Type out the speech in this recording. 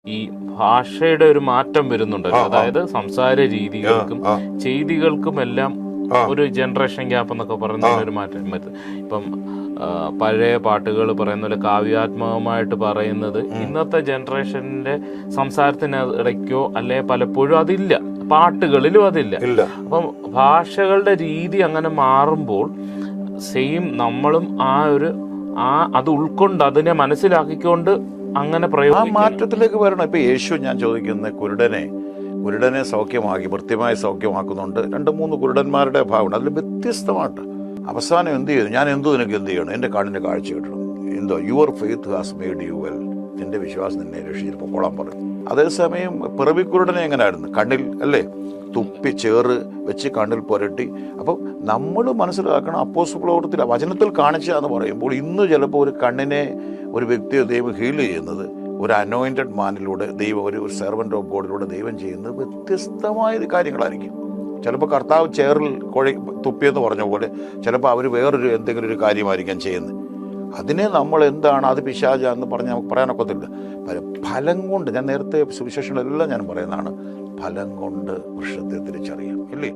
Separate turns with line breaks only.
ഈ ഭാഷയുടെ ഒരു മാറ്റം വരുന്നുണ്ടല്ലോ, അതായത് സംസാര രീതികൾക്കും ചെയ്തികൾക്കും എല്ലാം ഒരു ജനറേഷൻ ഗ്യാപ്പ് എന്നൊക്കെ പറയുന്ന ഒരു മാറ്റം. ഇപ്പം പഴയ പാട്ടുകൾ പറയുന്ന പോലെ കാവ്യാത്മകമായിട്ട് പറയുന്നത് ഇന്നത്തെ ജനറേഷന്റെ സംസാരത്തിനിടയ്ക്കോ അല്ലെ പലപ്പോഴും അതില്ല, പാട്ടുകളിലും അതില്ല. അപ്പം ഭാഷകളുടെ രീതി അങ്ങനെ മാറുമ്പോൾ സെയിം നമ്മളും അത് ഉൾക്കൊണ്ട് അതിനെ മനസ്സിലാക്കിക്കൊണ്ട് അങ്ങനെ
മാറ്റത്തിലേക്ക് വരണം. ഇപ്പൊ യേശു ഞാൻ ചോദിക്കുന്ന കുരുടനെ സൗഖ്യമാക്കി വൃത്തിമായി സൗഖ്യമാക്കുന്നുണ്ട്. 2-3 കുരുടന്മാരുടെ ഭാവമുണ്ട്. അതിൽ വ്യത്യസ്തമായിട്ട് അവസാനം എന്ത് ചെയ്തു? ഞാൻ നിനക്ക് എന്ത് ചെയ്യണം? എൻ്റെ കണ്ണിന് കാഴ്ച കിട്ടണം. എന്തോ your faith has made you well, എൻ്റെ വിശ്വാസം നിന്നെ രക്ഷിച്ചിട്ട് പൊക്കോളാൻ പറയും. അതേസമയം പിറവിക്കുരുടനെ എങ്ങനെയായിരുന്നു? കണ്ണിൽ അല്ലേ തുപ്പി ചേറ് വെച്ച് കണ്ണിൽ പുരട്ടി. അപ്പം നമ്മൾ മനസ്സിലാക്കണം, അപ്പോസ്തല പ്രവൃത്തിയിലെ വചനത്തിൽ കാണിച്ചാന്ന് പറയുമ്പോൾ ഇന്ന് ചിലപ്പോൾ ഒരു കണ്ണിനെ ഒരു വ്യക്തിയെ ദൈവം ഹീൽ ചെയ്യുന്നത് ഒരു അനോയിൻറ്റഡ് മാനിലൂടെ ദൈവം, ഒരു സെർവൻ്റ് ഓഫ് ഗോഡിലൂടെ ദൈവം ചെയ്യുന്നത് വ്യത്യസ്തമായ കാര്യങ്ങളായിരിക്കും. ചിലപ്പോൾ കർത്താവ് ചേറിൽ തുപ്പിയെന്ന് പറഞ്ഞ പോലെ ചിലപ്പോൾ അവർ വേറൊരു എന്തെങ്കിലും ഒരു കാര്യമായിരിക്കാം ചെയ്യുന്നത്. അതിനെ നമ്മൾ എന്താണ് അത് പിശാചാന്ന് പറഞ്ഞ് നമുക്ക് പറയാനൊക്കത്തില്ല. ഫലം കൊണ്ട്, ഞാൻ നേരത്തെ സുവിശേഷങ്ങളെല്ലാം ഞാൻ പറയുന്നതാണ്, ഫലം കൊണ്ട് വൃക്ഷത്തെ തിരിച്ചറിയാം, ഇല്ലേ?